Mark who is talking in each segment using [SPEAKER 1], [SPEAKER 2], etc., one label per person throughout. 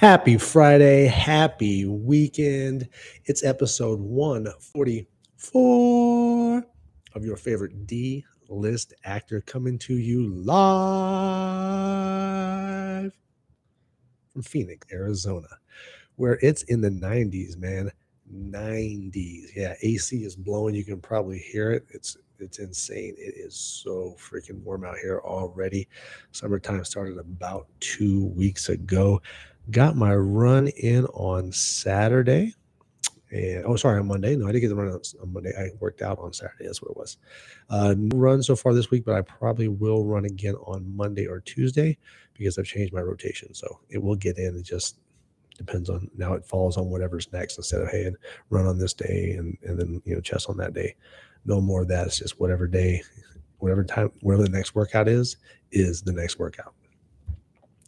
[SPEAKER 1] Happy Friday, happy weekend. It's episode 144 of your favorite D list actor coming to you live from Phoenix, Arizona, where it's in the 90s, man. 90s. Yeah, AC is blowing. You can probably hear it. It's insane. It is so freaking warm out here already. Summertime started about 2 weeks ago. Got my run in on Saturday. And on Monday. No, I didn't get the run on Monday. I worked out on Saturday. That's what it was. No run so far this week, but I probably will run again on Monday or Tuesday because I've changed my rotation. So it will get in. It just depends on now. It falls on whatever's next instead of hey, and run on this day and then chest on that day. No more of that. It's just whatever day, whatever time, whatever the next workout is the next workout.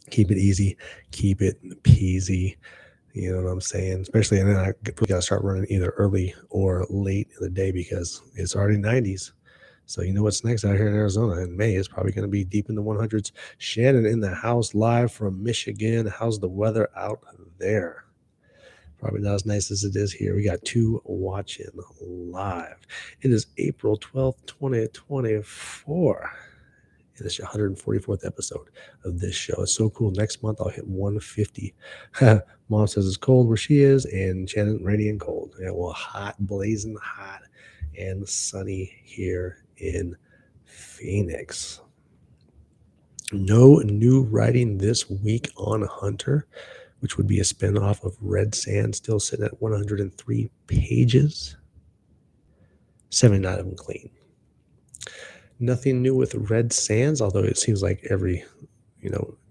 [SPEAKER 1] Keep it easy, keep it peasy. You know what I'm saying? Especially, and then I got to start running either early or late in the day because it's already 90s. So you know what's next out here in Arizona in May is probably going to be deep in the 100s. Shannon in the house live from Michigan. How's the weather out there? Probably not as nice as it is here. We got two watching live. It is April 12th, 2024. And it's your 144th episode of this show. It's so cool. Next month, I'll hit 150. Mom says it's cold where she is, and Shannon, rainy and cold. Yeah, well, hot, blazing hot, and sunny here in Phoenix. No new writing this week on Hunter, which would be a spinoff of Red Sand, still sitting at 103 pages. 79 of them clean. Nothing new with Red Sands, although it seems like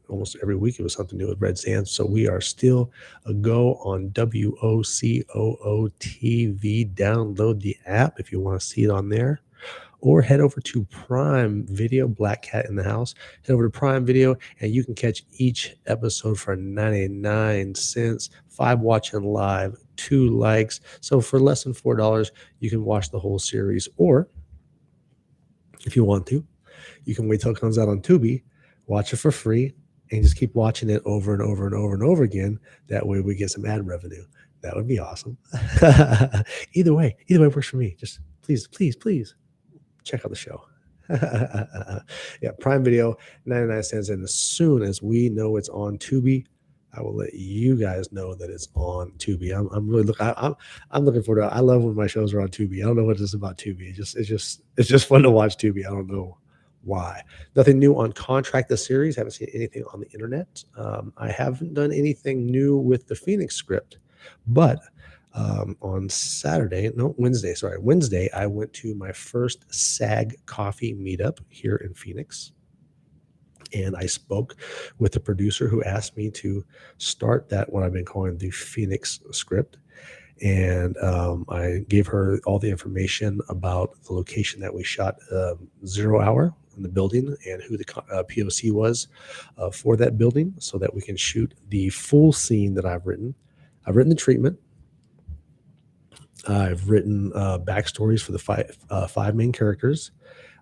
[SPEAKER 1] almost every week it was something new with Red Sands. So we are still a go on WOCOO TV. Download the app if you want to see it on there. Or head over to Prime Video, Black Cat in the house. Head over to Prime Video, and you can catch each episode for 99 cents. 5 watching live, 2 likes. So for less than $4, you can watch the whole series. Or if you want to, you can wait till it comes out on Tubi, watch it for free, and just keep watching it over and over and over and over again. That way we get some ad revenue. That would be awesome. Either way works for me. Just please check out the show. Yeah, Prime Video, 99 cents. And as soon as we know it's on Tubi, I will let you guys know that it's on Tubi. I'm really I'm looking forward to it. I love when my shows are on Tubi. I don't know what it is about Tubi. It's just fun to watch Tubi. I don't know why. Nothing new on Contract the Series. Haven't seen anything on the internet. I haven't done anything new with the Phoenix script, but on Wednesday, I went to my first SAG coffee meetup here in Phoenix. And I spoke with the producer who asked me to start that, what I've been calling the Phoenix script. And I gave her all the information about the location that we shot 0 Hour in the building and who the POC was for that building so that we can shoot the full scene that I've written. I've written the treatment. I've written backstories for the five main characters.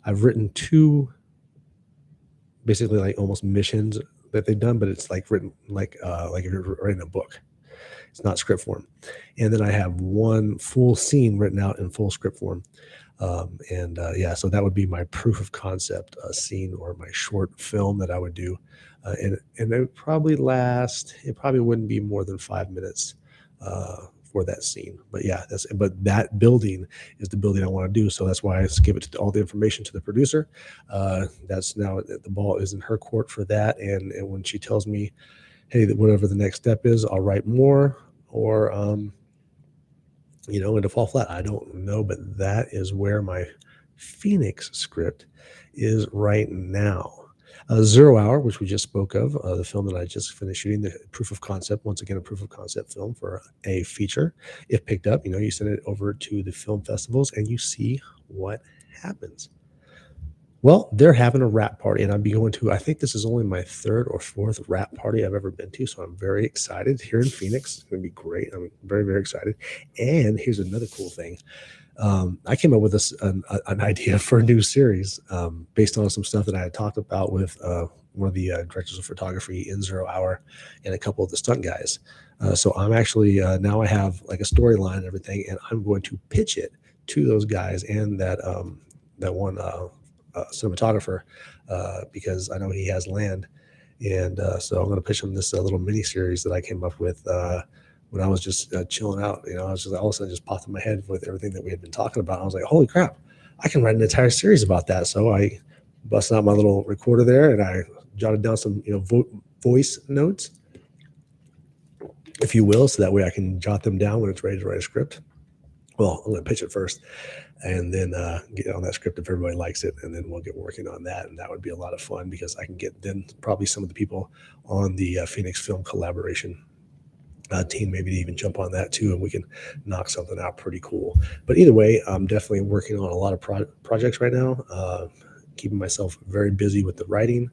[SPEAKER 1] I've written 2 basically like almost missions that they've done, but it's like written like if you're writing a book. It's not script form. And then I have 1 full scene written out in full script form. So that would be my proof of concept scene or my short film that I would do. And it would probably it probably wouldn't be more than 5 minutes for that scene. But yeah, but that building is the building I want to do. So that's why I give it all the information to the producer. That's now the ball is in her court for that. And when she tells me, hey, whatever the next step is, I'll write more or, it'll fall flat. I don't know, but that is where my Phoenix script is right now. 0 Hour, which we just spoke of, the film that I just finished shooting, the proof of concept, once again, a proof of concept film for a feature. If picked up, you send it over to the film festivals and you see what happens. Well, they're having a rap party, and I'll be going to, I think this is only my 3rd or 4th rap party I've ever been to, so I'm very excited here in Phoenix. It's going to be great. I'm very, very excited. And here's another cool thing. I came up with an idea for a new series based on some stuff that I had talked about with one of the directors of photography in Zero Hour and a couple of the stunt guys. So I'm actually now I have like a storyline and everything, and I'm going to pitch it to those guys and that one cinematographer because I know he has land, and so I'm going to pitch him this little mini series that I came up with when I was just chilling out. I was just all of a sudden just popped in my head with everything that we had been talking about. I was like, holy crap, I can write an entire series about that. So I busted out my little recorder there and I jotted down some, voice notes, if you will, so that way I can jot them down when it's ready to write a script. Well, I'm going to pitch it first and then get on that script if everybody likes it. And then we'll get working on that. And that would be a lot of fun because I can get then probably some of the people on the Phoenix Film Collaboration team maybe to even jump on that too, and we can knock something out pretty cool. But either way, I'm definitely working on a lot of projects right now, keeping myself very busy with the writing,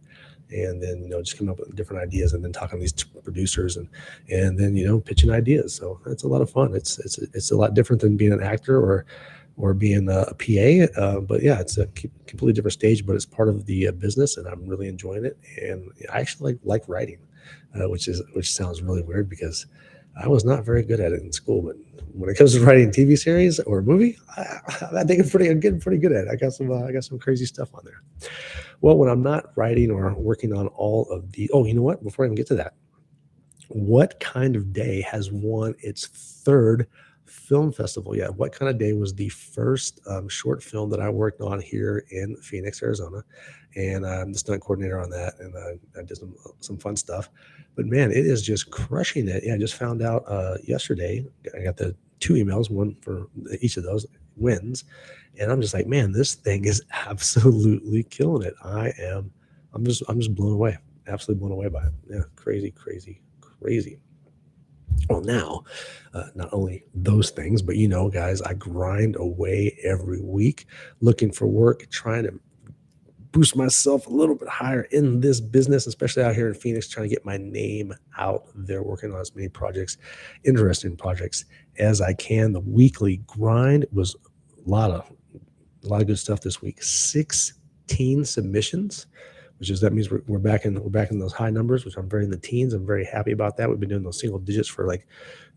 [SPEAKER 1] and then just coming up with different ideas, and then talking to these producers, and then pitching ideas. So it's a lot of fun. It's a lot different than being an actor or being a PA. But yeah, it's a completely different stage, but it's part of the business, and I'm really enjoying it. And I actually like writing, which sounds really weird because I was not very good at it in school. But when it comes to writing TV series or a movie, I think I'm getting pretty good at it. I got some crazy stuff on there. Well, when I'm not writing or working on all of the, oh, you know what? Before I even get to that, what kind of day has won its third film festival yet? What kind of day was the first short film that I worked on here in Phoenix, Arizona? And I'm the stunt coordinator on that, and I did some fun stuff. But man, it is just crushing it. Yeah, I just found out yesterday. I got the 2 emails, one for each of those wins, and I'm just like, man, this thing is absolutely killing it. I'm just blown away, absolutely blown away by it. Yeah, crazy, crazy, crazy. Well, now, not only those things, but guys, I grind away every week looking for work, trying to boost myself a little bit higher in this business, especially out here in Phoenix, trying to get my name out there, working on as many projects, interesting projects as I can. The weekly grind was a lot of good stuff this week. 16 submissions, that means we're back in those high numbers, which I'm very in the teens. I'm very happy about that. We've been doing those single digits for like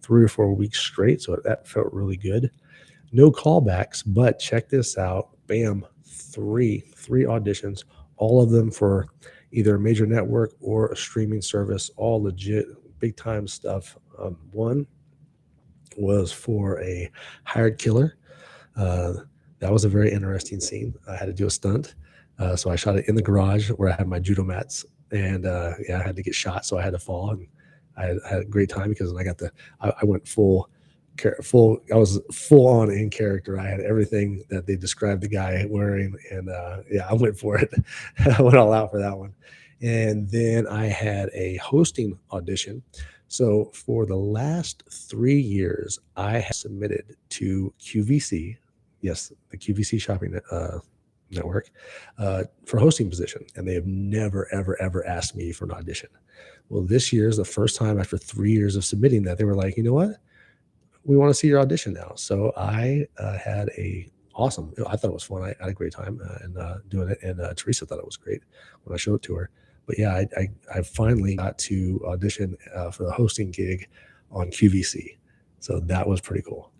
[SPEAKER 1] 3 or 4 weeks straight, so that felt really good. No callbacks, but check this out. Bam, three auditions, all of them for either a major network or a streaming service, all legit, big time stuff. One was for a hired killer. That was a very interesting scene. I had to do a stunt. So I shot it in the garage where I had my judo mats, and I had to get shot, so I had to fall. And I had a great time because I went full. I was full on in character. I had everything that they described the guy wearing, and I went for it. I went all out for that one. And then I had a hosting audition. So for the last 3 years, I have submitted to QVC, yes, the QVC shopping network, for hosting position, and they have never, ever, ever asked me for an audition. Well, this year is the first time after 3 years of submitting that they were like, you know what, we want to see your audition now. So I had a awesome. I thought it was fun. I had a great time and doing it, and Teresa thought it was great when I showed it to her. But yeah, I finally got to audition for the hosting gig on QVC, so that was pretty cool.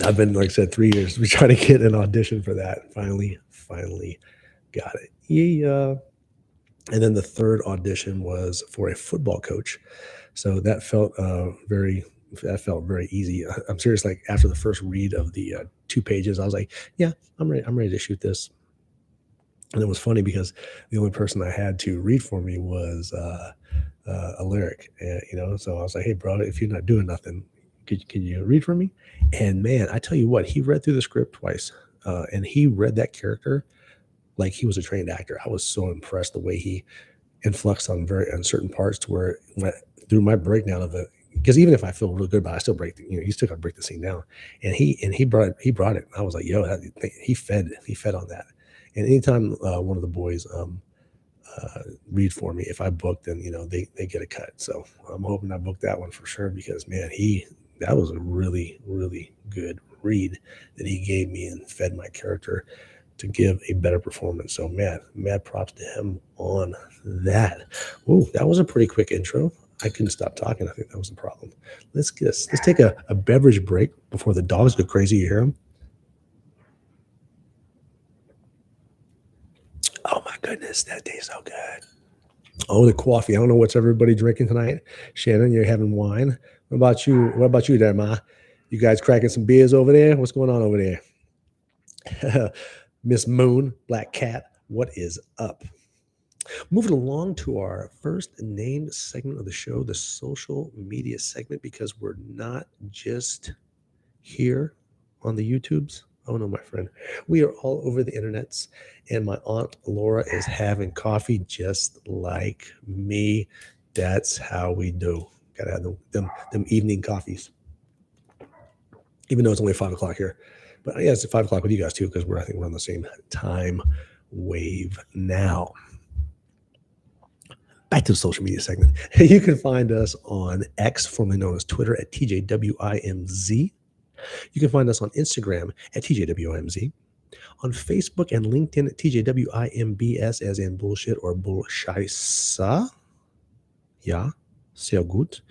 [SPEAKER 1] I've been, like I said, 3 years trying to get an audition for that. Finally got it. Yeah. And then the third audition was for a football coach. So that felt very easy. I'm serious. Like after the first read of the 2 pages, I was like, yeah, I'm ready to shoot this. And it was funny because the only person I had to read for me was a lyric, so I was like, hey, bro, if you're not doing nothing, can you read for me? And man, I tell you what, he read through the script twice, and he read that character like he was a trained actor. I was so impressed the way he influxed on certain parts to where through my breakdown of it, because even if I feel really good about it, I still you still got to break the scene down. And he brought it. I was like, yo, he fed on that. And anytime one of the boys read for me, if I book, then they get a cut. So I'm hoping I book that one for sure, because man, that was a really, really good read that he gave me and fed my character to give a better performance. So mad props to him on that. Ooh, that was a pretty quick intro. I couldn't stop talking. I think that was the problem. Let's take a beverage break before the dogs go crazy. You hear them? Oh my goodness, that tastes so good. Oh, the coffee. I don't know what's everybody drinking tonight. Shannon, you're having wine. What about you? What about you there, Ma? You guys cracking some beers over there? What's going on over there? Miss Moon, Black Cat, what is up? Moving along to our first named segment of the show, the social media segment, because we're not just here on the YouTubes. Oh no, my friend. We are all over the internets, and my Aunt Laura is having coffee just like me. That's how we do. Gotta have them evening coffees. Even though it's only 5 o'clock here. But yeah, it's 5 o'clock with you guys too, because I think we're on the same time wave now. Back to the social media segment. You can find us on X, formerly known as Twitter, at TJWIMZ. You can find us on Instagram at TJWIMZ. On Facebook and LinkedIn at TJWIMBS, as in bullshit or bullscheisse. Yeah, sehr gut.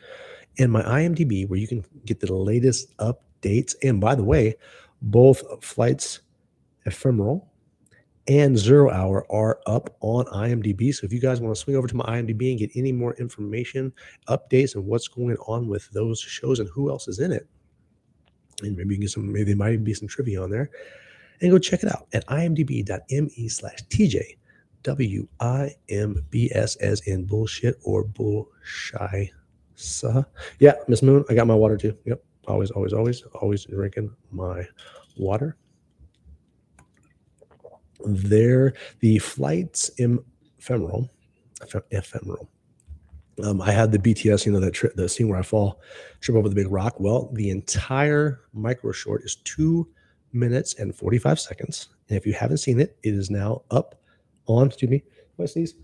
[SPEAKER 1] And my IMDb, where you can get the latest updates. And by the way, both Flights Ephemeral and 0 Hour are up on IMDb. So if you guys want to swing over to my IMDb and get any more information, updates, and what's going on with those shows and who else is in it, and maybe you can get maybe there might be some trivia on there, and go check it out at imdb.me/TJWIMBS, as in bullshit or bullshy. Yeah, Miss Moon, I got my water too. Yep, always drinking my water. There, the Flights Ephemeral. I had the BTS, the scene where I trip over the big rock. Well, the entire micro short is 2 minutes and 45 seconds. And if you haven't seen it, it is now up on, excuse me, do I sneeze?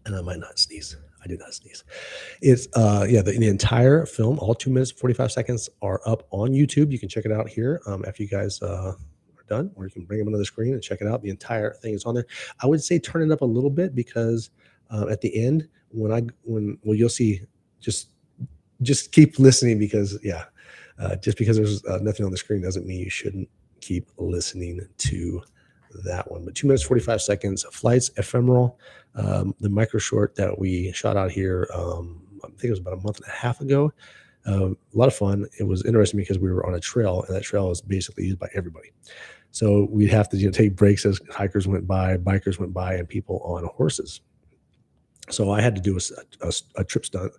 [SPEAKER 1] And I might not sneeze. I did not sneeze. It's the entire film, all 2 minutes 45 seconds, are up on YouTube. You can check it out here after you guys are done, or you can bring them onto the screen and check it out. The entire thing is on there. I would say turn it up a little bit, because at the end, you'll see, just keep listening, because just because there's nothing on the screen doesn't mean you shouldn't keep listening to that one. But 2 minutes 45 seconds, Flights Ephemeral, the micro short that we shot out here, I think it was about a month and a half ago. A lot of fun. It was interesting because we were on a trail, and that trail is basically used by everybody. So we'd have to take breaks as hikers went by, bikers went by, and people on horses. So I had to do a trip stunt.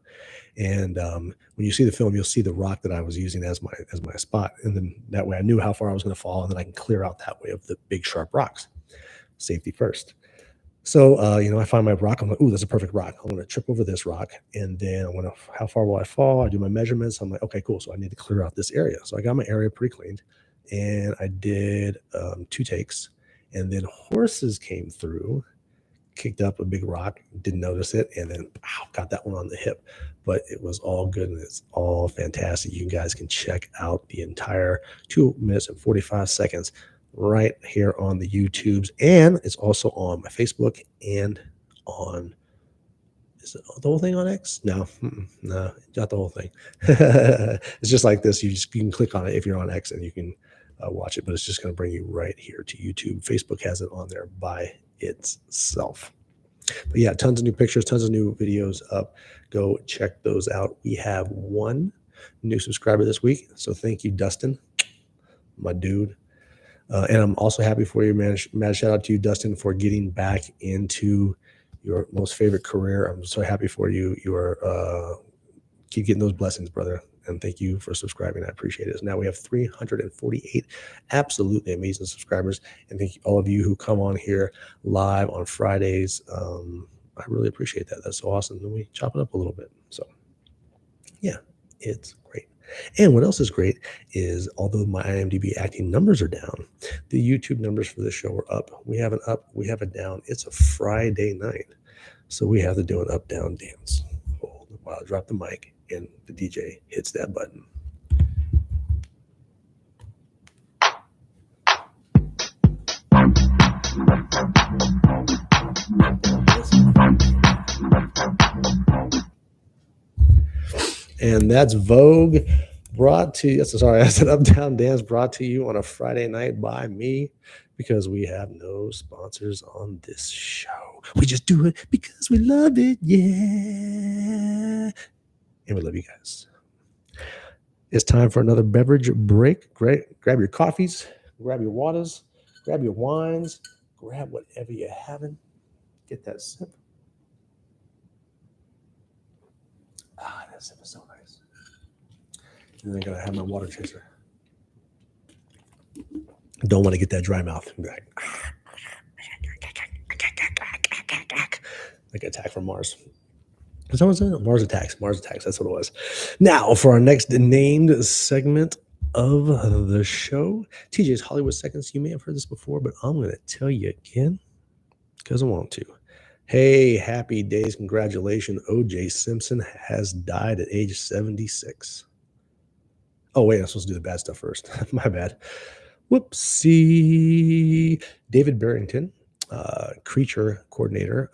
[SPEAKER 1] And when you see the film, you'll see the rock that I was using as my spot. And then that way I knew how far I was going to fall, and then I can clear out that way of the big sharp rocks. Safety first. So, I find my rock. I'm like, ooh, that's a perfect rock. I'm going to trip over this rock. And then how far will I fall? I do my measurements. I'm like, okay, cool. So I need to clear out this area. So I got my area pretty cleaned, and I did 2 takes. And then horses came through, kicked up a big rock, didn't notice it, and then got that one on the hip. But it was all good, and it's all fantastic. You guys can check out the entire 2 minutes and 45 seconds right here on the YouTubes, and it's also on my Facebook and on, is it the whole thing on X? No, not the whole thing. It's just like this. You can click on it if you're on X, and you can watch it, but it's just going to bring you right here to YouTube. Facebook has it on there by itself. But yeah, tons of new pictures, tons of new videos up. Go check those out. We have 1 new subscriber this week, so thank you, Dustin, my dude. And I'm also happy for you, man. Mad shout out to you, Dustin, for getting back into your most favorite career. I'm so happy for you. You are keep getting those blessings, brother. And thank you for subscribing. I appreciate it. So now we have 348 absolutely amazing subscribers. And thank you all of you who come on here live on Fridays. I really appreciate that. That's so awesome. And we chop it up a little bit. So yeah, it's great. And what else is great is, although my IMDb acting numbers are down, the YouTube numbers for the show are up. We have an up, we have a down. It's a Friday night, so we have to do an up-down dance. Hold while I drop the mic and the DJ hits that button. And that's Vogue brought to you. Sorry, I said Up Down Dance brought to you on a Friday night by me, because we have no sponsors on this show. We just do it because we love it. Yeah. And we love you guys. It's time for another beverage break. Great. Grab your coffees, grab your waters, grab your wines, grab whatever you're having. Get that sip. Ah, that sip is so nice. And then I gotta have my water chaser. Don't want to get that dry mouth. Like Attack from Mars. Is that what it was? Mars Attacks. Mars Attacks. That's what it was. Now, for our next named segment of the show, TJ's Hollywood Seconds. You may have heard this before, but I'm going to tell you again because I want to. Hey, happy days. Congratulations. O.J. Simpson has died at age 76. Oh, wait, I'm supposed to do the bad stuff first. My bad. Whoopsie. David Barrington, creature coordinator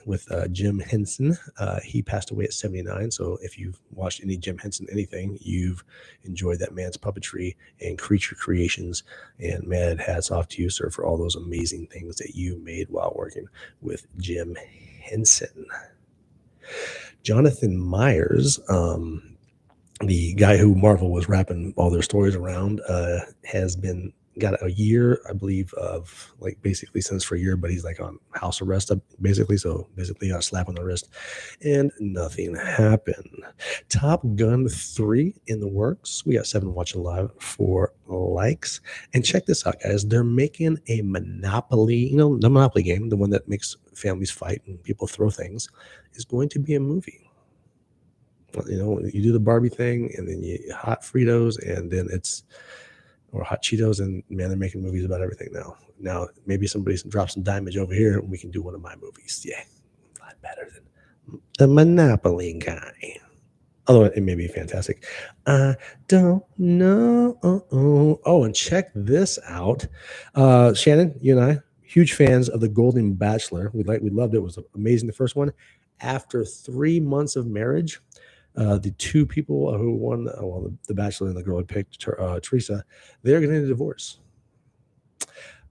[SPEAKER 1] with Jim Henson. He passed away at 79. So if you've watched any Jim Henson anything, you've enjoyed that man's puppetry and creature creations. And man, hats off to you, sir, for all those amazing things that you made while working with Jim Henson. Jonathan Myers, the guy who Marvel was wrapping all their stories around, has got a year, I believe, of like basically sentenced for a year, but he's like on house arrest basically. So basically got a slap on the wrist and nothing happened. Top Gun 3 in the works. We got 7 watching live for likes. And check this out, guys. They're making a Monopoly, the Monopoly game, the one that makes families fight and people throw things, is going to be a movie. You do the Barbie thing and then you hot Fritos and then or hot Cheetos, and man, they're making movies about everything now. Now, maybe somebody drops some damage over here and we can do one of my movies. Yeah, a lot better than the Monopoly guy. Although it may be fantastic. I don't know. Oh, and check this out. Shannon, you and I, huge fans of The Golden Bachelor. We loved it. It was amazing, the first one. After 3 months of marriage, the two people who won, the Bachelor and the girl who picked, Teresa, they're getting a divorce.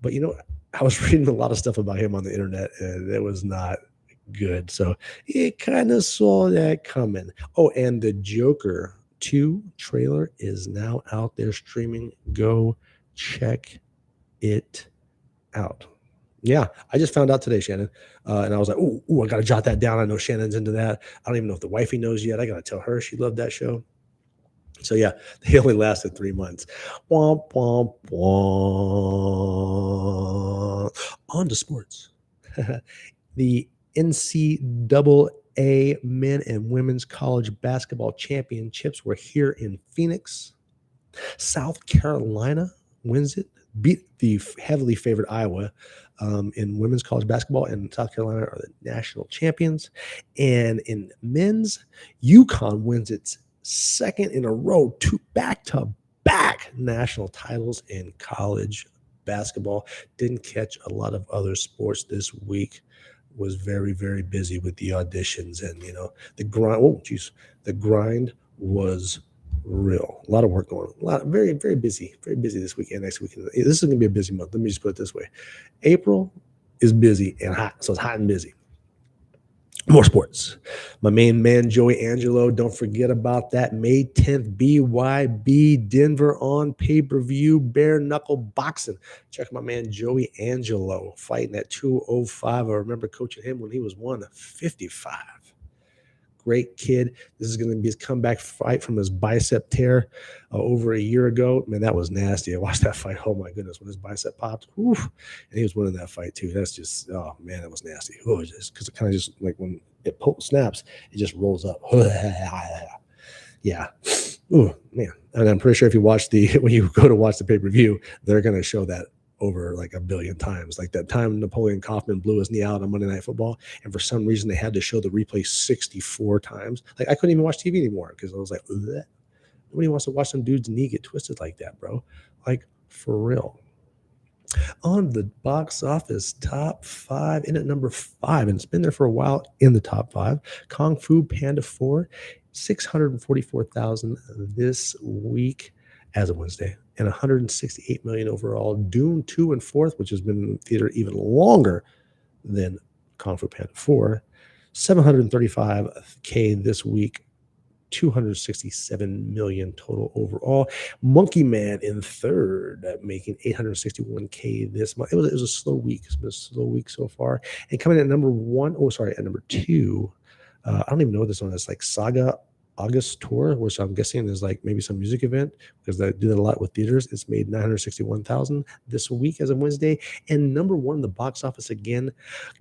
[SPEAKER 1] But I was reading a lot of stuff about him on the internet, and it was not good. So it kind of saw that coming. Oh, and the Joker 2 trailer is now out there streaming. Go check it out. Yeah, I just found out today, Shannon, and I was like, "Ooh, I got to jot that down." I know Shannon's into that. I don't even know if the wifey knows yet. I got to tell her she loved that show. So yeah, they only lasted 3 months. Womp womp womp. On to sports. The NCAA men and women's college basketball championships were here in Phoenix. South Carolina wins it. Beat the heavily favored Iowa in women's college basketball, and South Carolina are the national champions. And in men's, UConn wins its second in a row, 2 back-to-back national titles in college basketball. Didn't catch a lot of other sports this week. Was very, very busy with the auditions and the grind. Oh, geez, the grind was real. A lot of work going on. Very, very busy this weekend. Next weekend, this is going to be a busy month. Let me just put it this way: April is busy and hot, so it's hot and busy. More sports. My main man Joey Angelo. Don't forget about that May 10th BYB Denver on pay-per-view bare knuckle boxing. Check my man Joey Angelo fighting at 205. I remember coaching him when he was 155. Great kid. This is going to be his comeback fight from his bicep tear over a year ago. Man, that was nasty. I watched that fight. Oh my goodness, when his bicep popped, and he was winning that fight too. That's just, oh man, that was nasty. Just because it kind of just like when it snaps, it just rolls up. Yeah. Oh man, and I'm pretty sure if you watch when you go to watch the pay-per-view, they're going to show that over like a billion times. Like that time Napoleon Kaufman blew his knee out on Monday Night Football, and for some reason they had to show the replay 64 times. Like I couldn't even watch TV anymore because I was like, ugh. Nobody wants to watch some dude's knee get twisted like that, bro. Like for real. On the box office top five, in at number five, and it's been there for a while in the top five. Kung Fu Panda 4, 644,000 this week as of Wednesday, and 168 million overall. Dune 2 and 4th, which has been in theater even longer than Kung Fu Panda 4, 735K this week, 267 million total overall. Monkey Man in third, making 861K this month. It was a slow week. It's been a slow week so far. And coming in at number one, at number two, I don't even know what this one is, like Saga August Tour, which I'm guessing is like maybe some music event because they do that a lot with theaters. It's made 961,000 this week as of Wednesday. And number one in the box office again,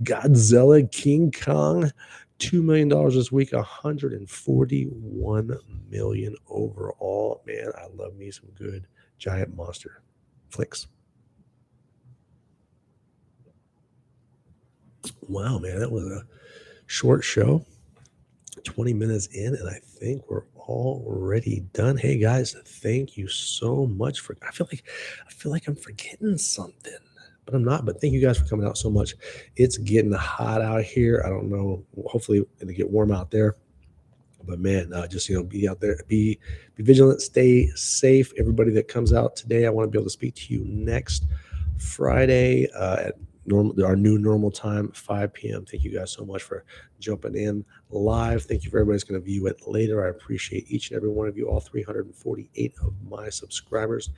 [SPEAKER 1] Godzilla King Kong, $2 million this week, 141 million overall. Man, I love me some good giant monster flicks. Wow, man, that was a short show. 20 minutes in, and I think we're already done. Hey guys, thank you so much for I feel like I'm forgetting something, but I'm not. But thank you guys for coming out so much. It's getting hot out here. I don't know. Hopefully it'll get warm out there. But man, just be out there, be vigilant, stay safe. Everybody that comes out today, I want to be able to speak to you next Friday at our new normal time, 5 p.m. Thank you guys so much for jumping in live. Thank you for everybody that's going to view it later. I appreciate each and every one of you, all 348 of my subscribers.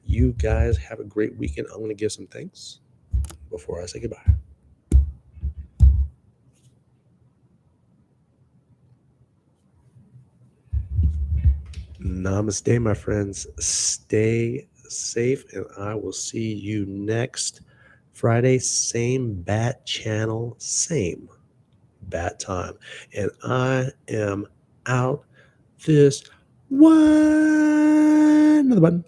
[SPEAKER 1] You guys have a great weekend. I'm going to give some thanks before I say goodbye. Namaste, my friends. Stay safe, and I will see you next Friday. Same bat channel, same bat time. And I am out this one. Another button.